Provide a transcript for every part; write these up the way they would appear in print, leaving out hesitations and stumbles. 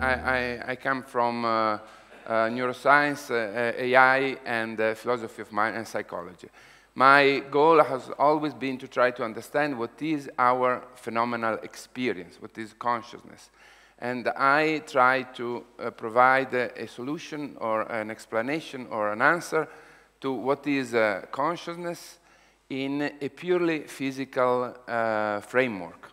I come from neuroscience, AI, and philosophy of mind and psychology. My goal has always been to try to understand what is our phenomenal experience, what is consciousness. And I try to provide a solution or an explanation or an answer to what is consciousness in a purely physical framework.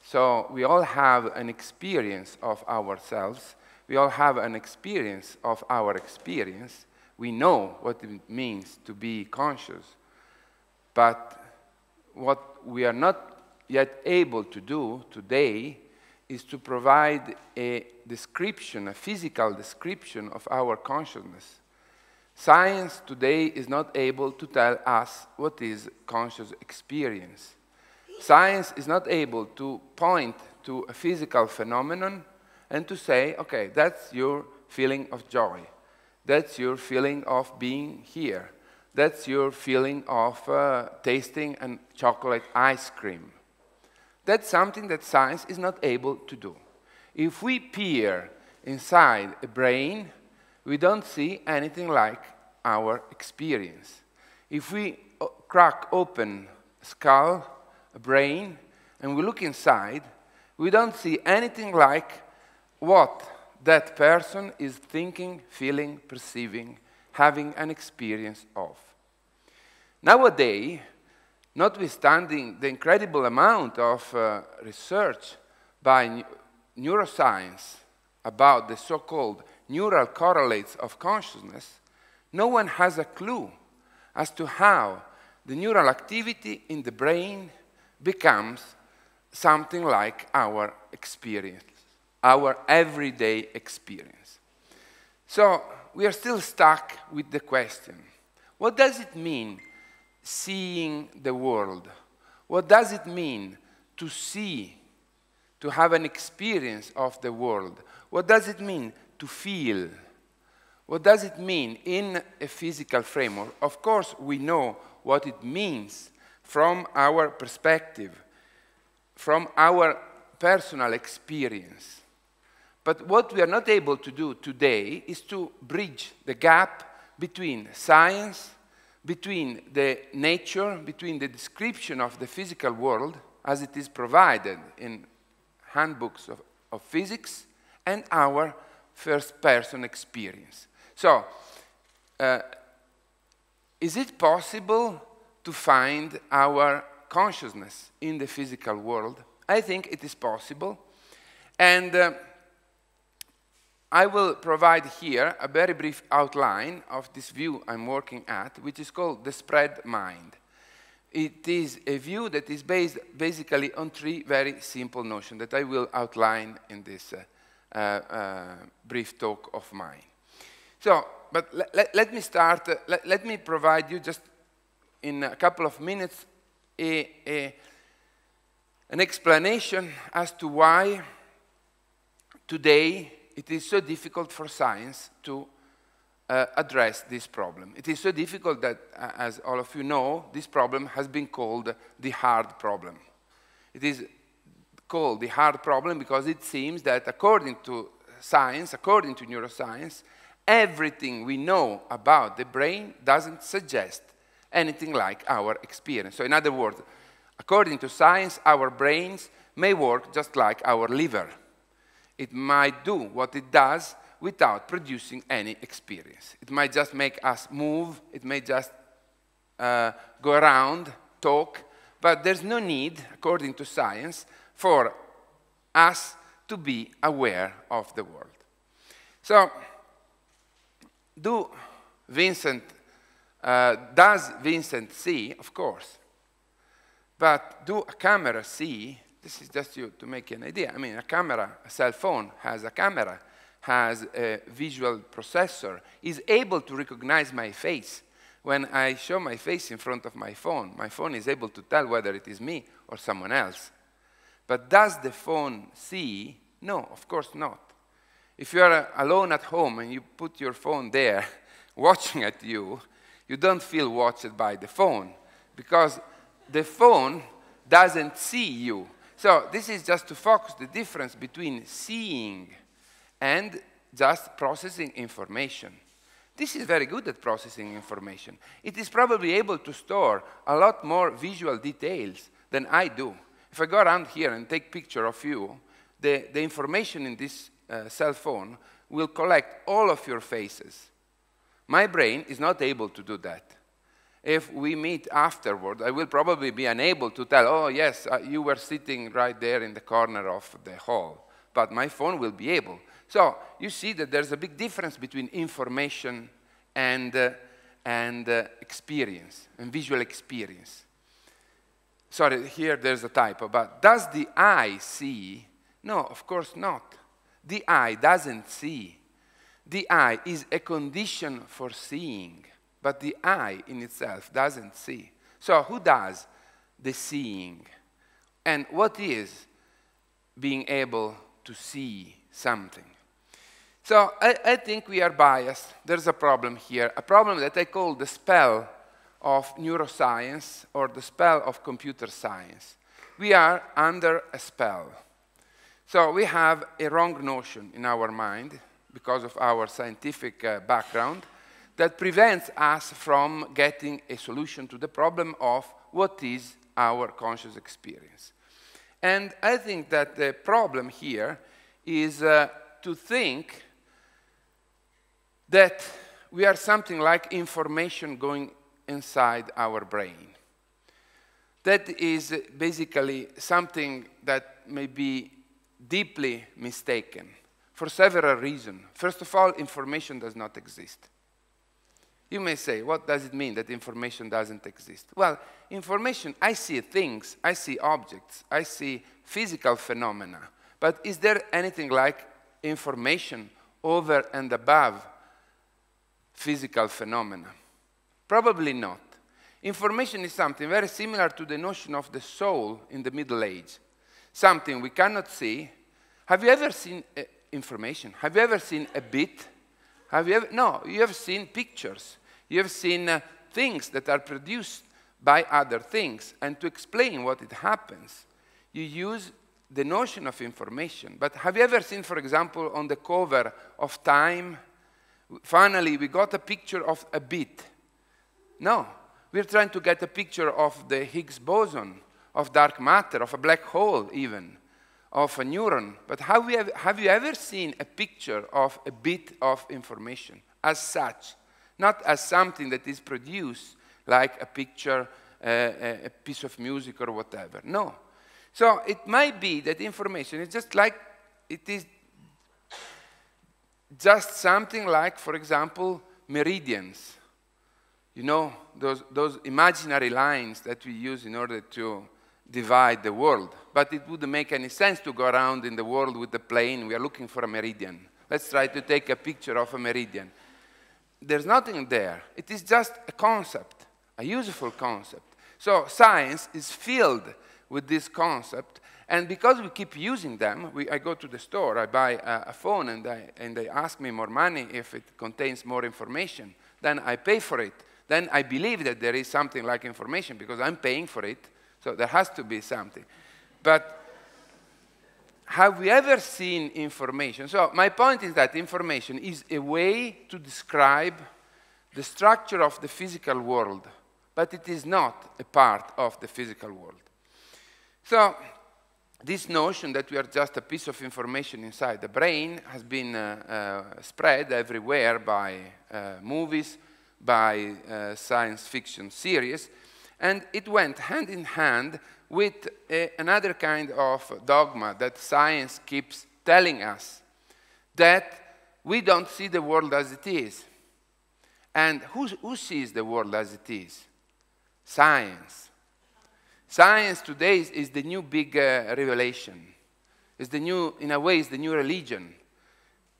So we all have an experience of ourselves. We all have an experience of our experience. We know what it means to be conscious. But what we are not yet able to do today is to provide a description, a physical description of our consciousness. Science today is not able to tell us what is conscious experience. Science is not able to point to a physical phenomenon and to say, okay, that's your feeling of joy. That's your feeling of being here. That's your feeling of tasting a chocolate ice cream. That's something that science is not able to do. If we peer inside a brain, we don't see anything like our experience. If we crack open a skull, a brain, and we look inside, we don't see anything like what that person is thinking, feeling, perceiving, having an experience of. Nowadays, notwithstanding the incredible amount of research by neuroscience about the so-called neural correlates of consciousness, no one has a clue as to how the neural activity in the brain becomes something like our experience, our everyday experience. So we are still stuck with the question, what does it mean seeing the world? What does it mean to see, to have an experience of the world? What does it mean to feel? What does it mean in a physical framework? Of course, we know what it means from our perspective, from our personal experience. But what we are not able to do today is to bridge the gap between science, between the nature, between the description of the physical world as it is provided in handbooks of physics and our first-person experience. So, is it possible to find our consciousness in the physical world? I think it is possible. And I will provide here a very brief outline of this view I'm working at, which is called the spread mind. It is a view that is based basically on three very simple notions that I will outline in this brief talk of mine. So, but let me start, let me provide you just in a couple of minutes an explanation as to why today it is so difficult for science to address this problem. It is so difficult that, as all of you know, this problem has been called the hard problem. It is called the hard problem because it seems that according to science, according to neuroscience, everything we know about the brain doesn't suggest anything like our experience. So in other words, according to science, our brains may work just like our liver. It might do what it does without producing any experience. It might just make us move, it may just go around, talk, but there's no need, according to science, for us to be aware of the world. So, does Vincent see? Of course. But do a camera see? This is just to make you an idea. I mean, a camera, a cell phone has a camera, has a visual processor, is able to recognize my face. When I show my face in front of my phone is able to tell whether it is me or someone else. But does the phone see? No, of course not. If you are alone at home and you put your phone there watching at you, you don't feel watched by the phone because the phone doesn't see you. So this is just to focus the difference between seeing and just processing information. This is very good at processing information. It is probably able to store a lot more visual details than I do. If I go around here and take picture of you, the information in this cell phone will collect all of your faces. My brain is not able to do that. If we meet afterward, I will probably be unable to tell, oh yes, you were sitting right there in the corner of the hall, but my phone will be able. So you see that there's a big difference between information and experience, and visual experience. Sorry, here there's a typo, but does the eye see? No, of course not. The eye doesn't see. The eye is a condition for seeing, but the eye in itself doesn't see. So who does the seeing? And what is being able to see something? So I think we are biased. There's a problem here, a problem that I call the spell of neuroscience or the spell of computer science. We are under a spell. So we have a wrong notion in our mind because of our scientific background that prevents us from getting a solution to the problem of what is our conscious experience. And I think that the problem here is to think that we are something like information going inside our brain. That is basically something that may be deeply mistaken for several reasons. First of all, information does not exist. You may say, what does it mean that information doesn't exist? Well, information, I see things, I see objects, I see physical phenomena. But is there anything like information over and above physical phenomena? Probably not. Information is something very similar to the notion of the soul in the Middle Age. Something we cannot see. Have you ever seen information? Have you ever seen a bit? Have you ever? No, you have seen pictures. You have seen things that are produced by other things. And to explain what it happens, you use the notion of information. But have you ever seen, for example, on the cover of Time, finally we got a picture of a bit? No. We're trying to get a picture of the Higgs boson, of dark matter, of a black hole even, of a neuron. But have you ever seen a picture of a bit of information as such? Not as something that is produced like a picture, a piece of music or whatever. No. So it might be that information is just like, it is just something like, for example, meridians. You know, those imaginary lines that we use in order to divide the world. But it wouldn't make any sense to go around in the world with the plane. We are looking for a meridian. Let's try to take a picture of a meridian. There's nothing there. It is just a concept, a useful concept. So science is filled with this concept. And because we keep using them, I go to the store, I buy a phone, and they ask me more money if it contains more information. Then I pay for it. Then I believe that there is something like information because I'm paying for it, so there has to be something. But have we ever seen information? So my point is that information is a way to describe the structure of the physical world, but it is not a part of the physical world. So this notion that we are just a piece of information inside the brain has been spread everywhere by movies, by science fiction series, and it went hand in hand with another kind of dogma that science keeps telling us, that we don't see the world as it is. And who sees the world as it is? Science. Science today is the new big revelation. It's the new, in a way, it's the new religion.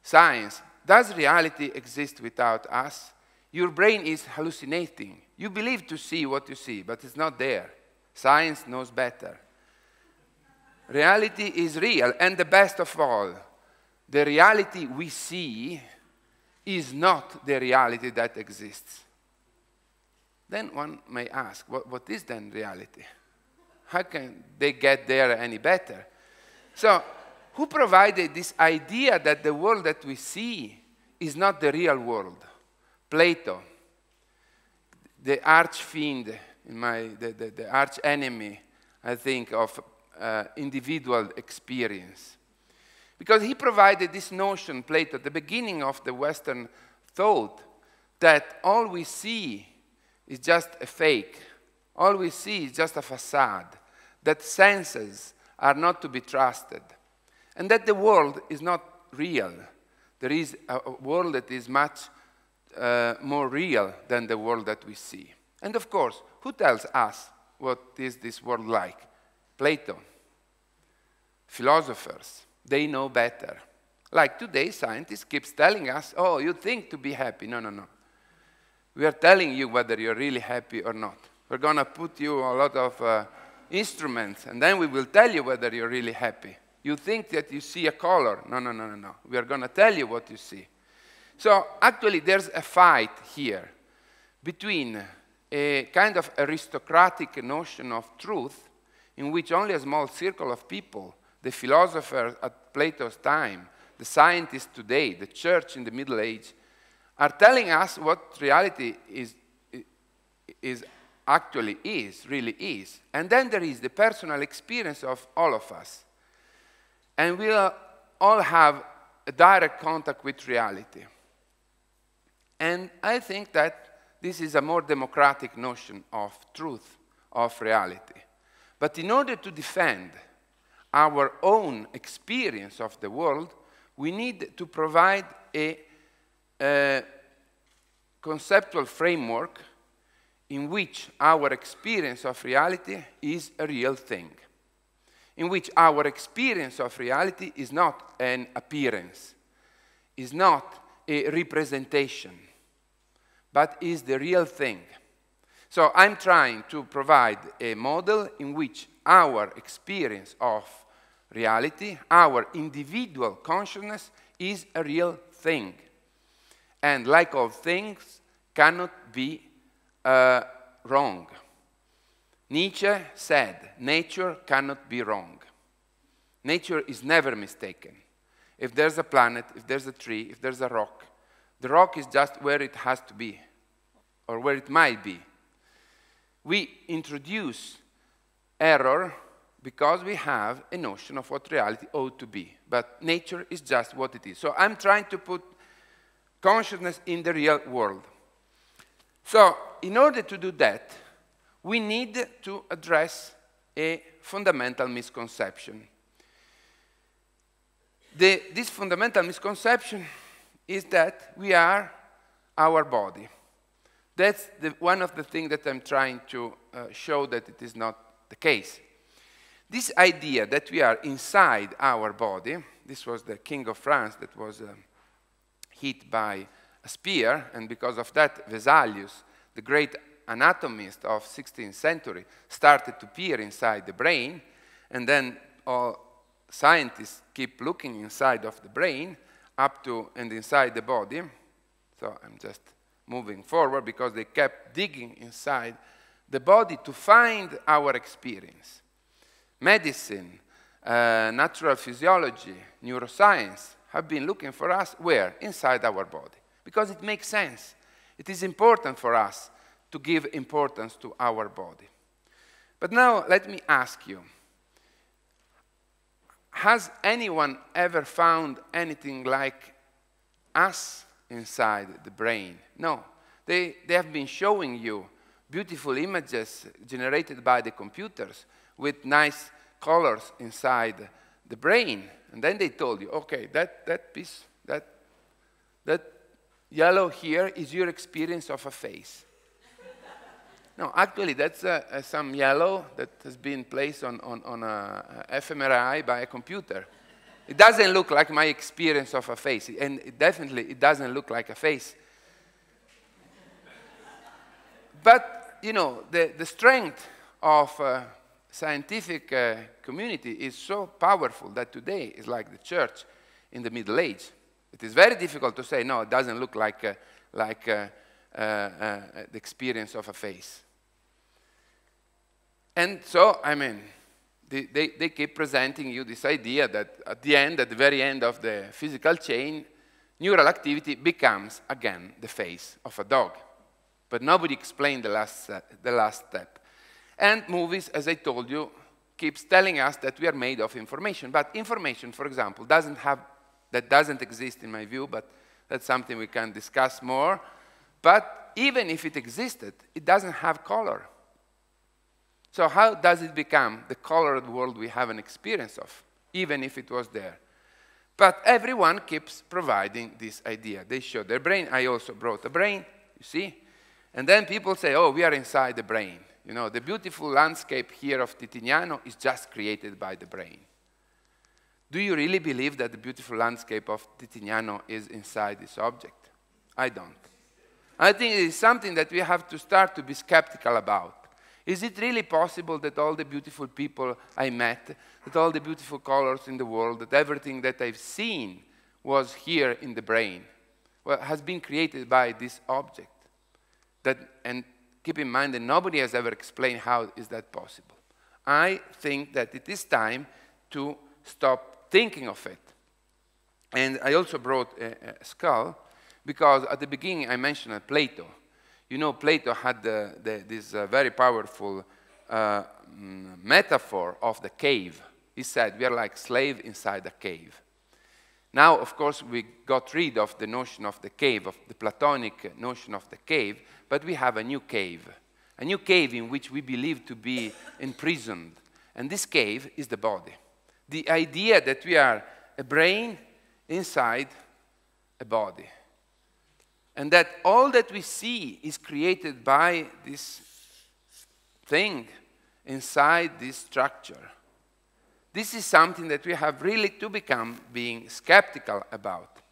Science. Does reality exist without us? Your brain is hallucinating. You believe to see what you see, but it's not there. Science knows better. Reality is real, and the best of all, the reality we see is not the reality that exists. Then one may ask, what is then reality? How can they get there any better? So, Who provided this idea that the world that we see is not the real world? Plato, the arch-fiend, the arch-enemy, I think, of individual experience. Because he provided this notion, Plato, at the beginning of the Western thought, that all we see is just a fake. All we see is just a facade. That senses are not to be trusted. And that the world is not real. There is a world that is much more real than the world that we see. And of course, who tells us what is this world like? Plato. Philosophers. They know better. Like today, scientists keep telling us, oh, you think to be happy. No, no, no. We are telling you whether you're really happy or not. We're going to put you a lot of instruments, and then we will tell you whether you're really happy. You think that you see a color. No, no, no, no, no. We are going to tell you what you see. So actually, there's a fight here between a kind of aristocratic notion of truth in which only a small circle of people, the philosophers at Plato's time, the scientists today, the church in the Middle Age, are telling us what reality really is. And then there is the personal experience of all of us. And we all have a direct contact with reality. And I think that this is a more democratic notion of truth, of reality. But in order to defend our own experience of the world, we need to provide a conceptual framework in which our experience of reality is a real thing, in which our experience of reality is not an appearance, is not a representation, but is the real thing. So I'm trying to provide a model in which our experience of reality, our individual consciousness, is a real thing. And like all things, cannot be wrong. Nietzsche said, nature cannot be wrong. Nature is never mistaken. If there's a planet, if there's a tree, if there's a rock, the rock is just where it has to be, or where it might be. We introduce error because we have a notion of what reality ought to be. But nature is just what it is. So I'm trying to put consciousness in the real world. So in order to do that, we need to address a fundamental misconception. This fundamental misconception is that we are our body. That's one of the things that I'm trying to show that it is not the case. This idea that we are inside our body, this was the King of France that was hit by a spear, and because of that, Vesalius, the great anatomist of 16th century, started to peer inside the brain, and then all scientists keep looking inside of the brain, up to and inside the body. So I'm just moving forward because they kept digging inside the body to find our experience. Medicine, natural physiology, neuroscience have been looking for us where? Inside our body. Because it makes sense. It is important for us to give importance to our body. But now let me ask you, has anyone ever found anything like us inside the brain? No. They have been showing you beautiful images generated by the computers with nice colors inside the brain. And then they told you, okay, that piece, that yellow here is your experience of a face. No, actually, that's some yellow that has been placed on a fMRI by a computer. It doesn't look like my experience of a face, and it doesn't look like a face. But, you know, the strength of scientific community is so powerful that today is like the church in the Middle Age. It is very difficult to say, no, it doesn't look like the experience of a face. And so, I mean, They keep presenting you this idea that at the very end of the physical chain, neural activity becomes, again, the face of a dog. But nobody explained the last step. And movies, as I told you, keeps telling us that we are made of information. But information, for example, that doesn't exist in my view, but that's something we can discuss more. But even if it existed, it doesn't have color. So how does it become the colored world we have an experience of, even if it was there? But everyone keeps providing this idea. They show their brain. I also brought a brain, you see? And then people say, oh, we are inside the brain. You know, the beautiful landscape here of Titignano is just created by the brain. Do you really believe that the beautiful landscape of Titignano is inside this object? I don't. I think it is something that we have to start to be skeptical about. Is it really possible that all the beautiful people I met, that all the beautiful colors in the world, that everything that I've seen was here in the brain, well, has been created by this object? And keep in mind that nobody has ever explained how is that possible. I think that it is time to stop thinking of it. And I also brought a skull, because at the beginning I mentioned Plato. You know, Plato had this very powerful metaphor of the cave. He said, we are like slaves inside a cave. Now, of course, we got rid of the notion of the cave, of the Platonic notion of the cave, but we have a new cave in which we believe to be imprisoned. And this cave is the body. The idea that we are a brain inside a body. And that all that we see is created by this thing inside this structure. This is something that we have really to become being skeptical about.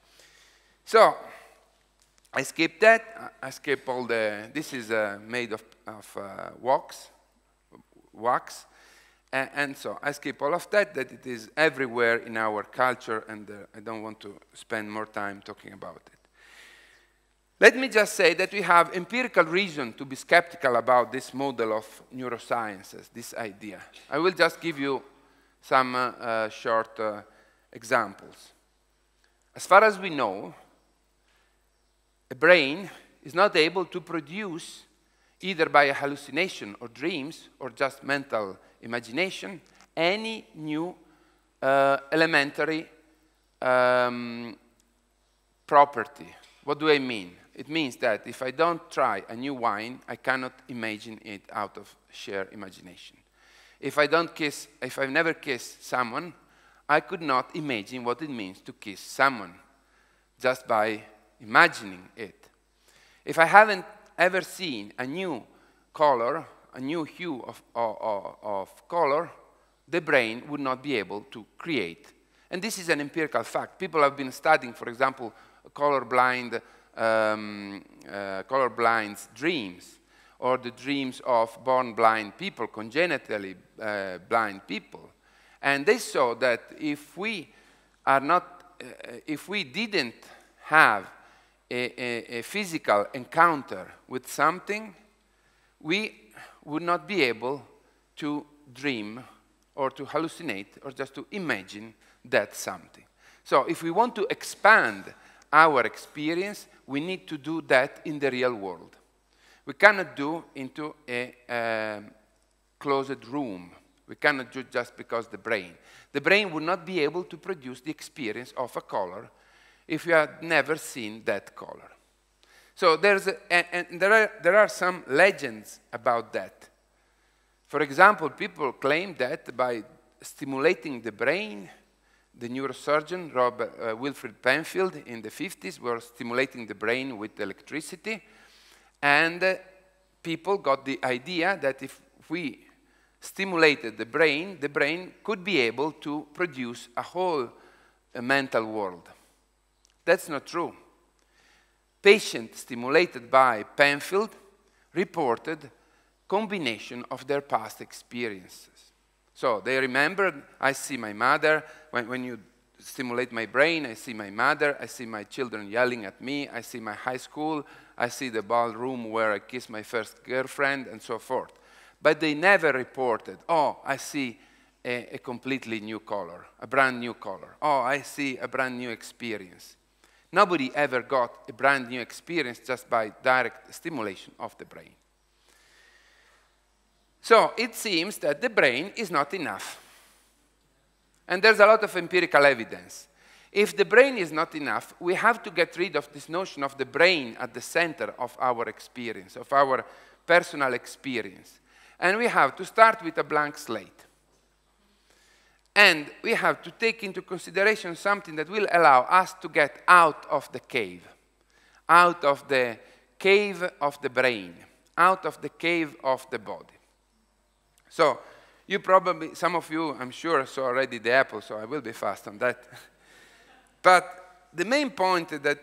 So, I skip that. I skip all the, this is made of wax. And so I skip all of that it is everywhere in our culture, and I don't want to spend more time talking about it. Let me just say that we have empirical reason to be skeptical about this model of neurosciences, this idea. I will just give you some short examples. As far as we know, a brain is not able to produce, either by a hallucination or dreams or just mental imagination, any new elementary property. What do I mean? It means that if I don't try a new wine, I cannot imagine it out of sheer imagination. If I've never kissed someone, I could not imagine what it means to kiss someone just by imagining it. If I haven't ever seen a new color, a new hue of color, the brain would not be able to create. And this is an empirical fact. People have been studying, for example, colorblind's dreams, or the dreams of born blind people, congenitally blind people. And they saw that if we didn't have a physical encounter with something, we would not be able to dream or to hallucinate or just to imagine that something. So if we want to expand our experience, we need to do that in the real world. We cannot do into a closed room. We cannot do just because the brain would not be able to produce the experience of a color if you had never seen that color. So there are some legends about that. For example, people claim that by stimulating the brain, the neurosurgeon Wilfred Penfield in the 50s were stimulating the brain with electricity, and people got the idea that if we stimulated the brain could be able to produce a whole mental world. That's not true. Patients stimulated by Penfield reported combination of their past experiences. So they remembered, I see my mother, when you stimulate my brain, I see my mother, I see my children yelling at me, I see my high school, I see the ballroom where I kissed my first girlfriend, and so forth. But they never reported, oh, I see a completely new color, a brand new color. Oh, I see a brand new experience. Nobody ever got a brand new experience just by direct stimulation of the brain. So it seems that the brain is not enough. And there's a lot of empirical evidence. If the brain is not enough, we have to get rid of this notion of the brain at the center of our experience, of our personal experience. And we have to start with a blank slate. And we have to take into consideration something that will allow us to get out of the cave of the brain, out of the cave of the body. So, you probably, some of you, I'm sure, saw already the apple, so I will be fast on that. But the main point that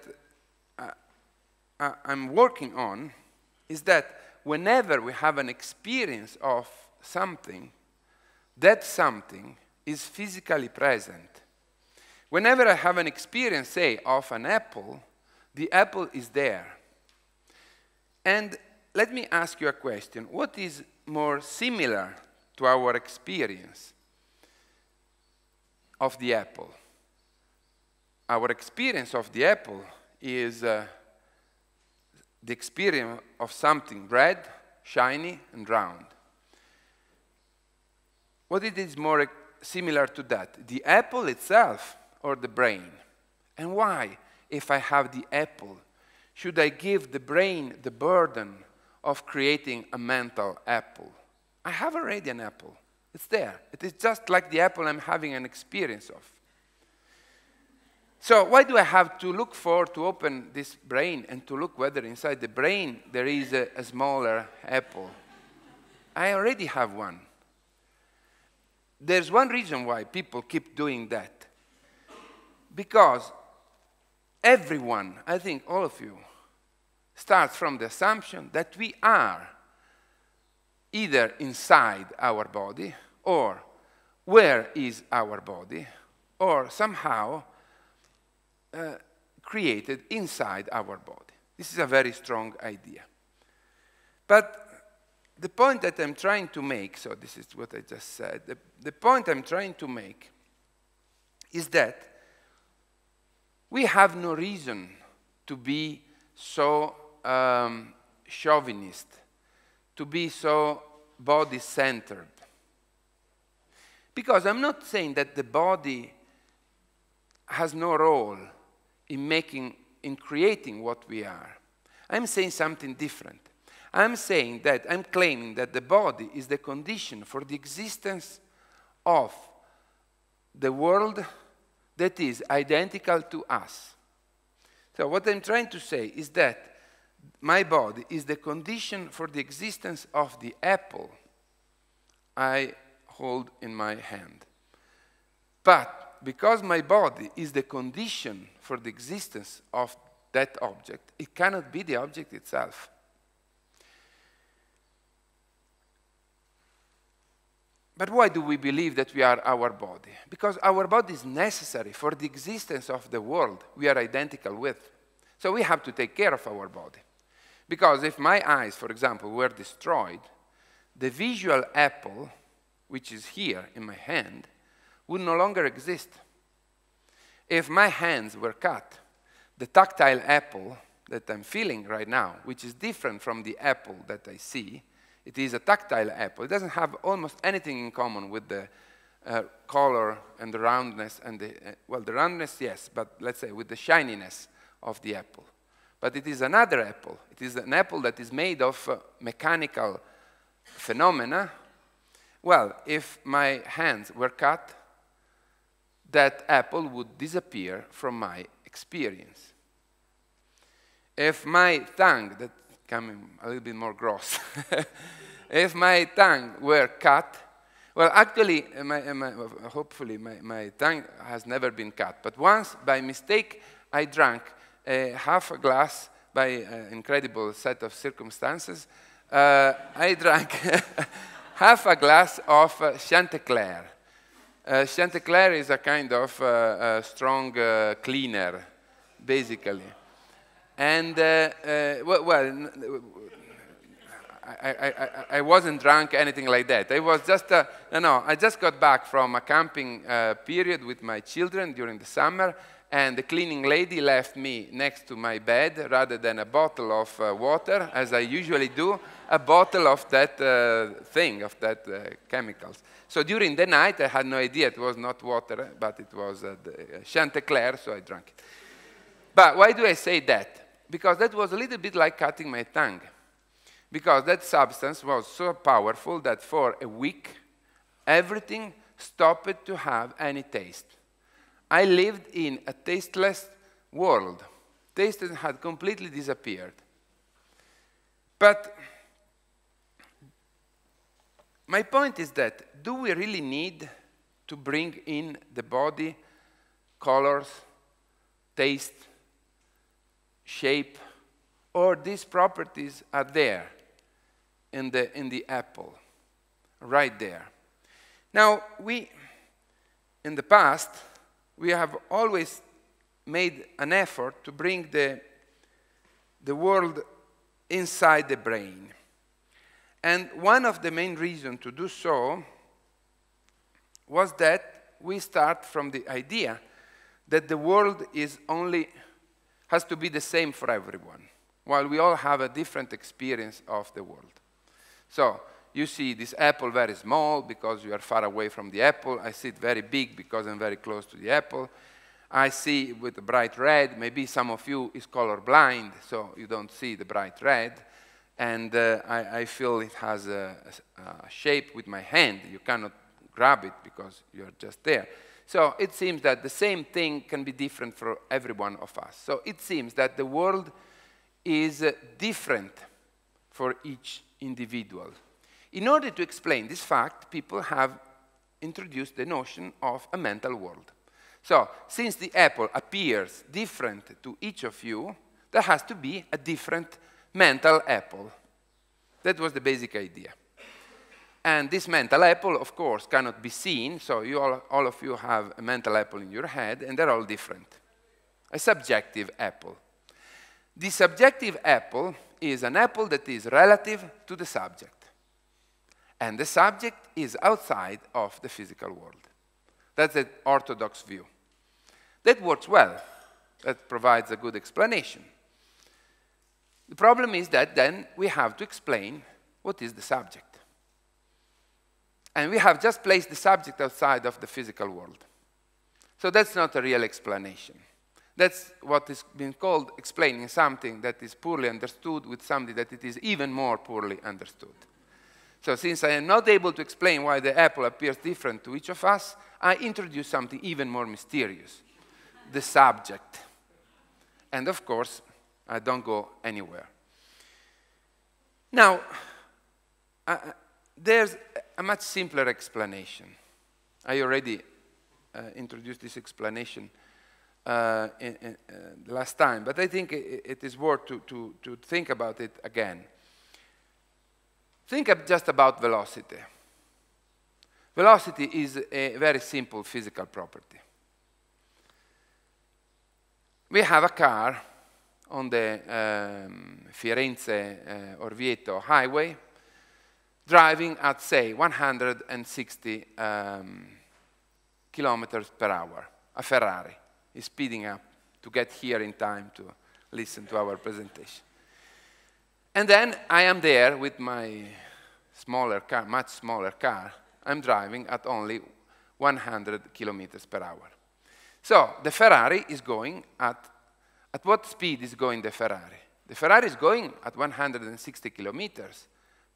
I'm working on is that whenever we have an experience of something, that something is physically present. Whenever I have an experience, say, of an apple, the apple is there. And let me ask you a question. What is more similar to our experience of the apple? Our experience of the apple is the experience of something red, shiny, and round. What is more similar to that? The apple itself or the brain? And why, if I have the apple, should I give the brain the burden of creating a mental apple? I have already an apple. It's there. It is just like the apple I'm having an experience of. So why do I have to look to open this brain and to look whether inside the brain there is a smaller apple? I already have one. There's one reason why people keep doing that. Because everyone, I think all of you, starts from the assumption that we are either inside our body, or where is our body, or somehow created inside our body. This is a very strong idea. But the point that I'm trying to make, so this is what I just said, the point I'm trying to make is that we have no reason to be so chauvinist, to be so body-centered. Because I'm not saying that the body has no role in creating what we are. I'm saying something different. I'm claiming that the body is the condition for the existence of the world that is identical to us. So what I'm trying to say is that my body is the condition for the existence of the apple I hold in my hand. But because my body is the condition for the existence of that object, it cannot be the object itself. But why do we believe that we are our body? Because our body is necessary for the existence of the world we are identical with. So we have to take care of our body. Because if my eyes, for example, were destroyed, the visual apple, which is here in my hand, would no longer exist. If my hands were cut, the tactile apple that I'm feeling right now, which is different from the apple that I see, it is a tactile apple. It doesn't have almost anything in common with the color and the roundness and well, the roundness, yes, but let's say with the shininess of the apple. But it is another apple. It is an apple that is made of mechanical phenomena. Well, if my hands were cut, that apple would disappear from my experience. If my tongue, that's coming a little bit more gross, if my tongue were cut, well, actually, hopefully my tongue has never been cut, but once, by mistake, I drank half a glass by an incredible set of circumstances. I drank half a glass of Chantecler. Chantecler is a kind of strong cleaner, basically. And, well, I wasn't drunk, anything like that. I was just, I just got back from a camping period with my children during the summer, and the cleaning lady left me next to my bed, rather than a bottle of water, as I usually do, a bottle of that thing, of that chemicals. So during the night, I had no idea it was not water, but it was Chanticleer, so I drank it. But why do I say that? Because that was a little bit like cutting my tongue. Because that substance was so powerful that for a week, everything stopped to have any taste. I lived in a tasteless world. Taste had completely disappeared. But my point is that, do we really need to bring in the body colors, taste, shape, or these properties are there in the apple, right there? Now, in the past, we have always made an effort to bring the world inside the brain. And one of the main reasons to do so was that we start from the idea that the world has to be the same for everyone, while we all have a different experience of the world. So you see this apple very small because you are far away from the apple. I see it very big because I'm very close to the apple. I see it with a bright red. Maybe some of you is colorblind, so you don't see the bright red. And I feel it has a shape with my hand. You cannot grab it because you're just there. So it seems that the same thing can be different for every one of us. So it seems that the world is different for each individual. In order to explain this fact, people have introduced the notion of a mental world. So, since the apple appears different to each of you, there has to be a different mental apple. That was the basic idea. And this mental apple, of course, cannot be seen, so all of you have a mental apple in your head, and they're all different. A subjective apple. The subjective apple is an apple that is relative to the subject. And the subject is outside of the physical world. That's the orthodox view. That works well. That provides a good explanation. The problem is that then we have to explain what is the subject. And we have just placed the subject outside of the physical world. So that's not a real explanation. That's what is being called explaining something that is poorly understood with something that it is even more poorly understood. So since I am not able to explain why the apple appears different to each of us, I introduce something even more mysterious, the subject. And of course, I don't go anywhere. Now, there's a much simpler explanation. I already introduced this explanation last time, but I think it is worth to think about it again. Think just about velocity. Velocity is a very simple physical property. We have a car on the Firenze-Orvieto highway driving at, say, 160 kilometers per hour. A Ferrari is speeding up to get here in time to listen to our presentation. And then I am there with my smaller car, much smaller car. I'm driving at only 100 kilometers per hour. So the Ferrari is going at what speed is going the Ferrari? The Ferrari is going at 160 kilometers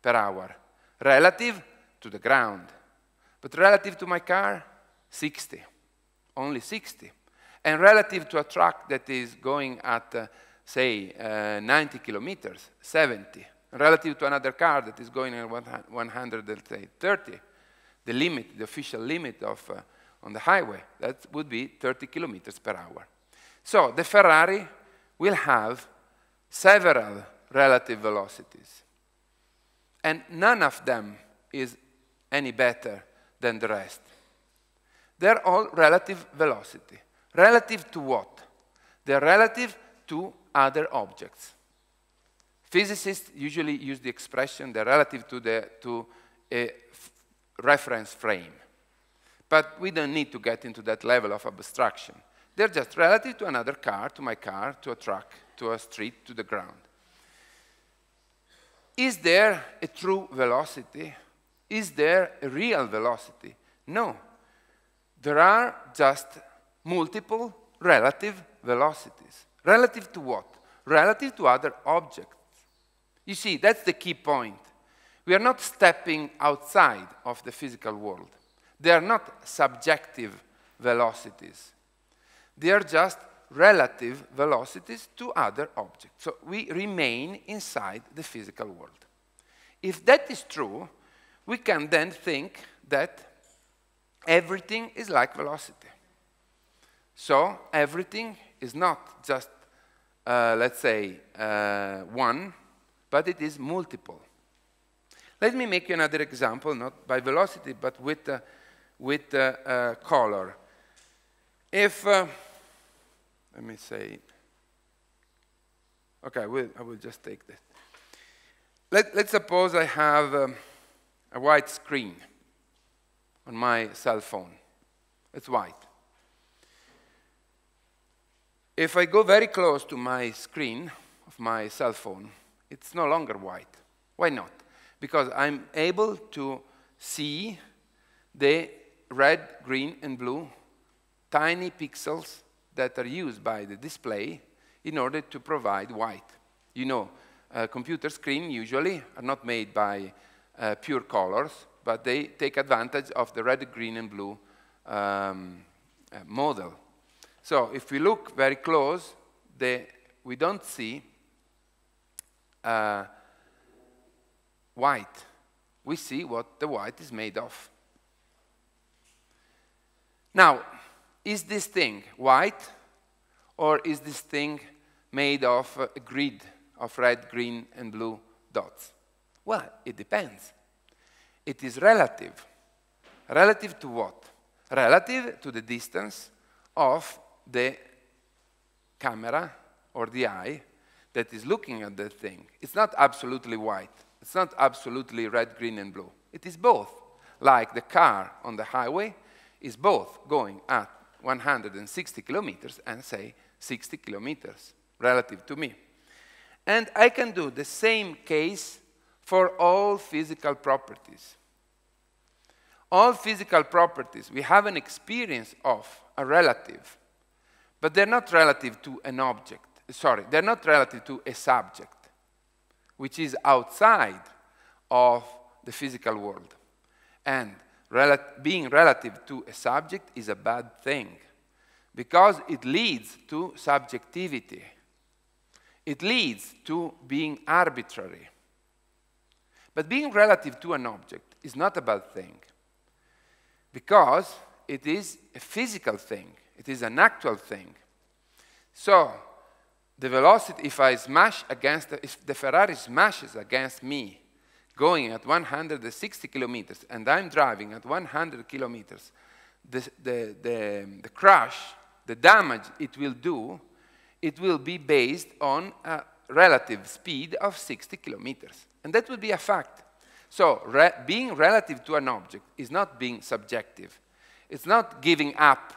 per hour, relative to the ground. But relative to my car, 60, only 60. And relative to a truck that is going at say, 90 kilometers, 70. Relative to another car that is going at 130, the limit, the official limit on the highway, that would be 30 kilometers per hour. So the Ferrari will have several relative velocities. And none of them is any better than the rest. They're all relative velocity. Relative to what? They're relative to other objects. Physicists usually use the expression they're relative to a reference frame. But we don't need to get into that level of abstraction. They're just relative to another car, to my car, to a truck, to a street, to the ground. Is there a true velocity? Is there a real velocity? No. There are just multiple relative velocities. Relative to what? Relative to other objects. You see, that's the key point. We are not stepping outside of the physical world. They are not subjective velocities. They are just relative velocities to other objects. So we remain inside the physical world. If that is true, we can then think that everything is like velocity. So everything is not just, let's say, one, but it is multiple. Let me make you another example, not by velocity, but with color. If, let me say, okay, I will just take that. Let's suppose I have a white screen on my cell phone. It's white. If I go very close to my screen of my cell phone, it's no longer white. Why not? Because I'm able to see the red, green, and blue tiny pixels that are used by the display in order to provide white. You know, a computer screen usually are not made by pure colors, but they take advantage of the red, green, and blue model. So if we look very close, we don't see white. We see what the white is made of. Now, is this thing white, or is this thing made of a grid of red, green, and blue dots? Well, it depends. It is relative. Relative to what? Relative to the distance of the camera or the eye that is looking at that thing. It's not absolutely white. It's not absolutely red, green, and blue. It is both. Like the car on the highway is both going at 160 kilometers and, say, 60 kilometers relative to me. And I can do the same case for all physical properties. All physical properties, we have an experience of a relative, but they're not relative to an object. Sorry, they're not relative to a subject, which is outside of the physical world. And being relative to a subject is a bad thing, because it leads to subjectivity. It leads to being arbitrary. But being relative to an object is not a bad thing, because it is a physical thing. It is an actual thing. So the velocity, if the Ferrari smashes against me, going at 160 kilometers, and I'm driving at 100 kilometers, the crash, the damage it will do, it will be based on a relative speed of 60 kilometers. And that would be a fact. So being relative to an object is not being subjective. It's not giving up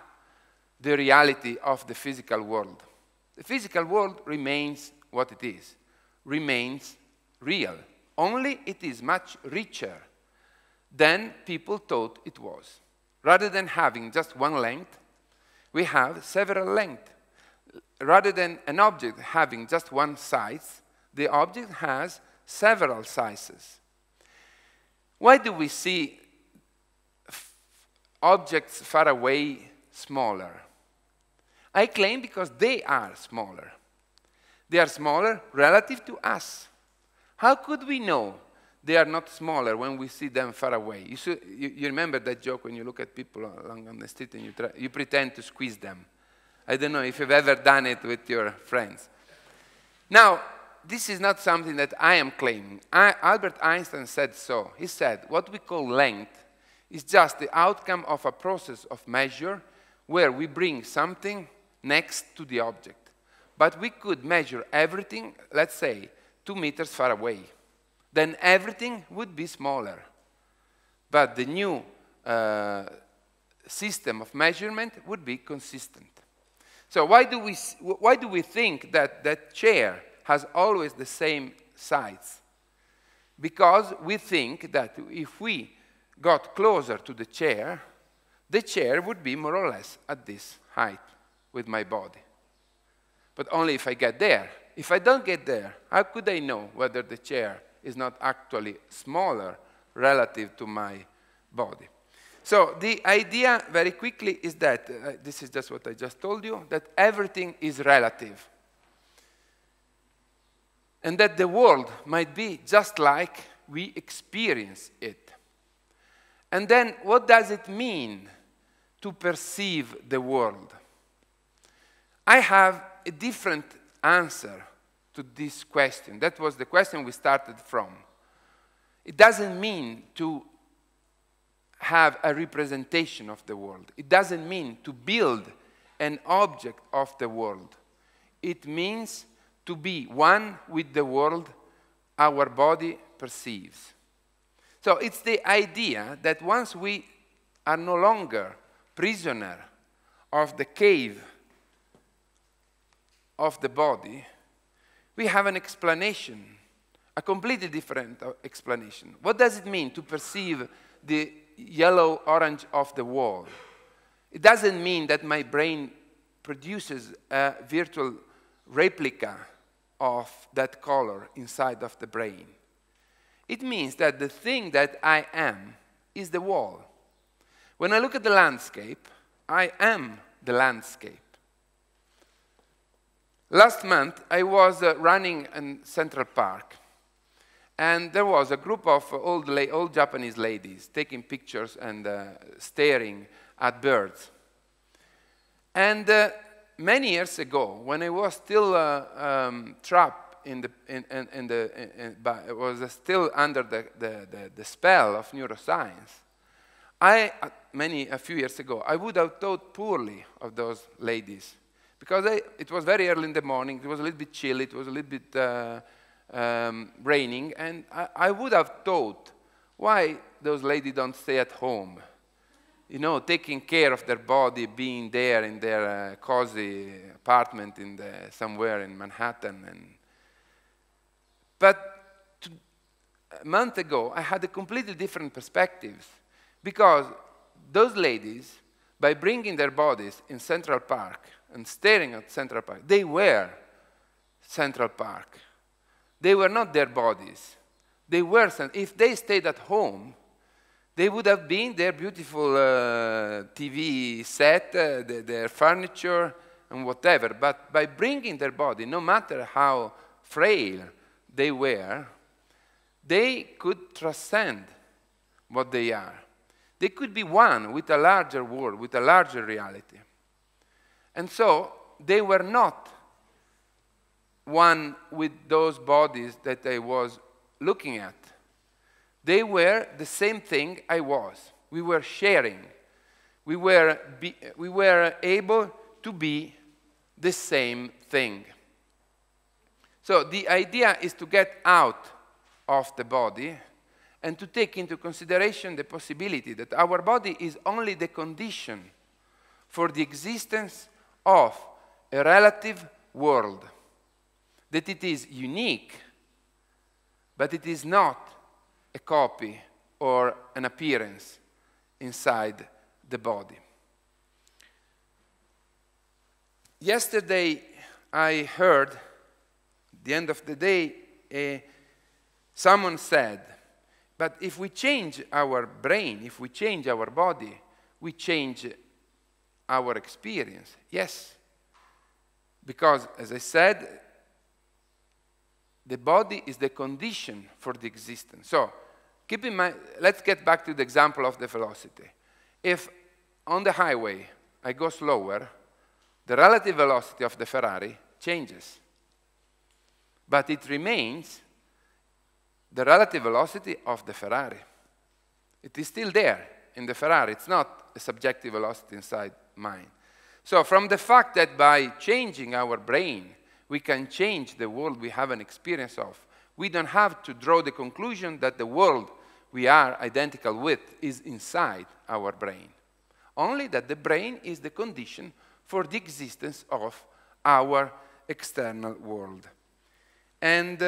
the reality of the physical world. The physical world remains what it is, remains real. Only it is much richer than people thought it was. Rather than having just one length, we have several lengths. Rather than an object having just one size, the object has several sizes. Why do we see objects far away smaller? I claim because they are smaller. They are smaller relative to us. How could we know they are not smaller when we see them far away? You remember that joke when you look at people along on the street and you pretend to squeeze them. I don't know if you've ever done it with your friends. Now, this is not something that I am claiming. Albert Einstein said so. He said, what we call length is just the outcome of a process of measure where we bring something next to the object. But we could measure everything, let's say, 2 meters far away. Then everything would be smaller. But the new system of measurement would be consistent. So why do we think that that chair has always the same size? Because we think that if we got closer to the chair would be more or less at this height with my body. But only if I get there. If I don't get there, how could I know whether the chair is not actually smaller relative to my body? So the idea very quickly is that, this is just what I just told you, that everything is relative. And that the world might be just like we experience it. And then what does it mean to perceive the world? I have a different answer to this question. That was the question we started from. It doesn't mean to have a representation of the world. It doesn't mean to build an object of the world. It means to be one with the world our body perceives. So it's the idea that once we are no longer prisoner of the cave of the body, we have an explanation, a completely different explanation. What does it mean to perceive the yellow-orange of the wall? It doesn't mean that my brain produces a virtual replica of that color inside of the brain. It means that the thing that I am is the wall. When I look at the landscape, I am the landscape. Last month, I was running in Central Park, and there was a group of old Japanese ladies taking pictures and staring at birds. And many years ago, when I was still trapped was still under the spell of neuroscience, a few years ago, I would have thought poorly of those ladies. Because it was very early in the morning, it was a little bit chilly, it was a little bit raining, and I would have thought, why those ladies don't stay at home? You know, taking care of their body, being there in their cozy apartment somewhere in Manhattan. But a month ago, I had a completely different perspective, because those ladies, by bringing their bodies in Central Park and staring at Central Park, they were Central Park. They were not their bodies. They were, if they stayed at home, they would have been their beautiful TV set, their furniture, and whatever. But by bringing their body, no matter how frail they were, they could transcend what they are. They could be one with a larger world, with a larger reality. And so they were not one with those bodies that I was looking at. They were the same thing I was. We were sharing. We were able to be the same thing. So the idea is to get out of the body and to take into consideration the possibility that our body is only the condition for the existence of a relative world. That it is unique, but it is not a copy or an appearance inside the body. Yesterday, I heard, at the end of the day, someone said, but if we change our brain, if we change our body, we change our experience. Yes, because, as I said, the body is the condition for the existence. So, keep in mind, let's get back to the example of the velocity. If on the highway I go slower, the relative velocity of the Ferrari changes. But it remains the relative velocity of the Ferrari. It is still there in the Ferrari. It's not a subjective velocity inside mine. So from the fact that by changing our brain, we can change the world we have an experience of, We don't have to draw the conclusion that the world we are identical with is inside our brain. Only that the brain is the condition for the existence of our external world. And,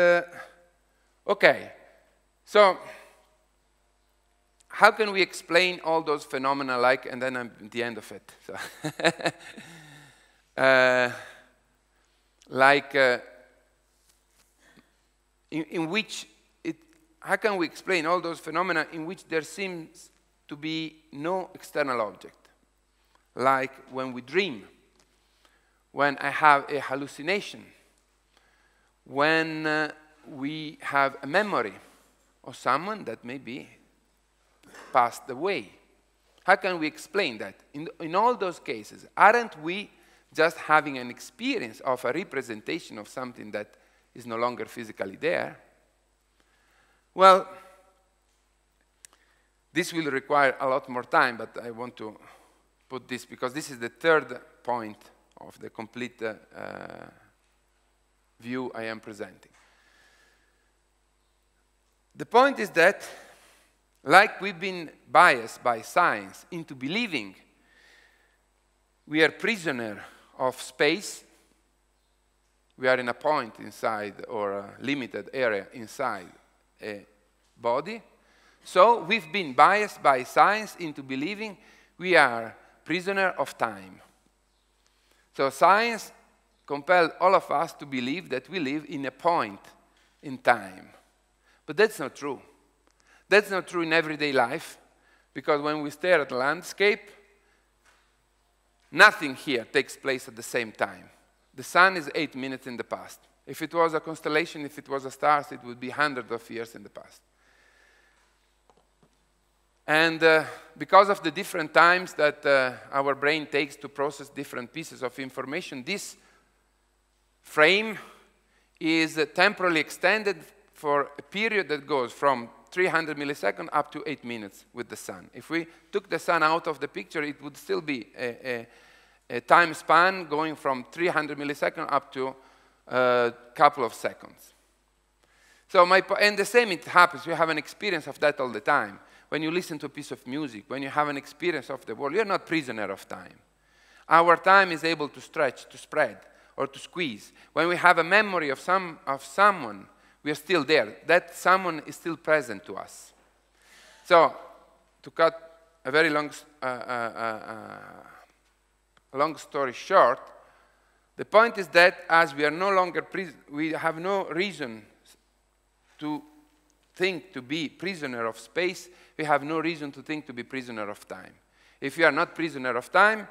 okay, so how can we explain all those phenomena like, and then I'm at the end of it. So in which how can we explain all those phenomena in which there seems to be no external object? Like when we dream, when I have a hallucination, when we have a memory of someone that maybe passed away. How can we explain that? In all those cases, aren't we just having an experience of a representation of something that is no longer physically there? Well, this will require a lot more time, but I want to put this because this is the third point of the complete view I am presenting. The point is that, like we've been biased by science into believing we are prisoner of space, we are in a point inside or a limited area inside a body. So we've been biased by science into believing we are prisoner of time. So science compelled all of us to believe that we live in a point in time. But that's not true. That's not true in everyday life, because when we stare at the landscape, nothing here takes place at the same time. The sun is 8 minutes in the past. If it was a constellation, if it was a star, it would be hundreds of years in the past. And because of the different times that our brain takes to process different pieces of information, this frame is temporally extended for a period that goes from 300 milliseconds up to 8 minutes with the sun. If we took the sun out of the picture, it would still be a time span going from 300 milliseconds up to a couple of seconds. So and the same it happens. You have an experience of that all the time. When you listen to a piece of music, when you have an experience of the world, you're not prisoner of time. Our time is able to stretch, to spread, or to squeeze. When we have a memory of someone, we are still there. That someone is still present to us. So, to cut a very long story short, the point is that as we are no longer we have no reason to think to be prisoner of space, we have no reason to think to be prisoner of time. If you are not prisoner of time,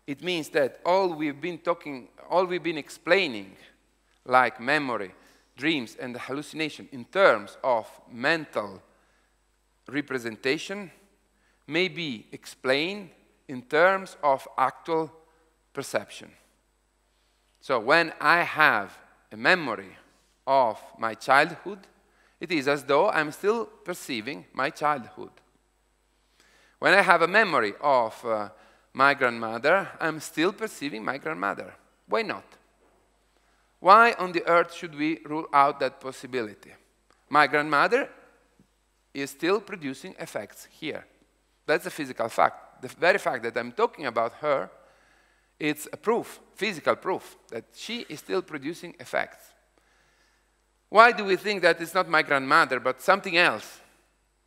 it means that all we've been explaining, like memory, dreams, and hallucination in terms of mental representation, may be explained in terms of actual perception. So when I have a memory of my childhood, it is as though I'm still perceiving my childhood. When I have a memory of my grandmother, I'm still perceiving my grandmother. Why not? Why on the earth should we rule out that possibility? My grandmother is still producing effects here. That's a physical fact. The very fact that I'm talking about her, it's a proof, physical proof, that she is still producing effects. Why do we think that it's not my grandmother, but something else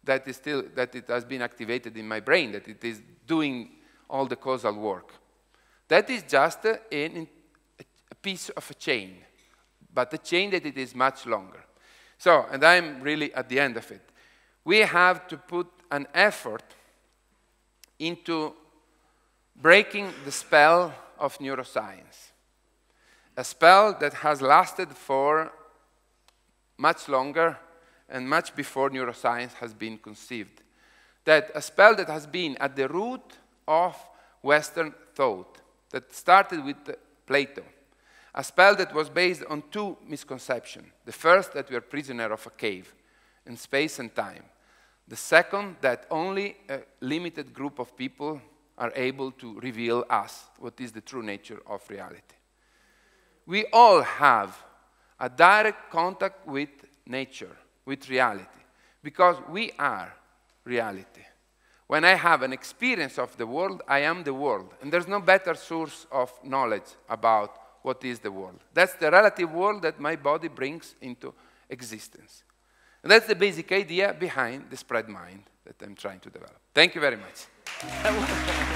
that it has been activated in my brain, that it is doing all the causal work? That is just a piece of a chain, but a chain that it is much longer. So, and I'm really at the end of it. We have to put an effort into breaking the spell of neuroscience, a spell that has lasted for much longer and much before neuroscience has been conceived. That a spell that has been at the root of Western thought, that started with Plato. A spell that was based on two misconceptions. The first, that we are prisoner of a cave in space and time. The second, that only a limited group of people are able to reveal us what is the true nature of reality. We all have a direct contact with nature, with reality, because we are reality. When I have an experience of the world, I am the world. And there's no better source of knowledge about what is the world. That's the relative world that my body brings into existence. And that's the basic idea behind the spread mind that I'm trying to develop. Thank you very much.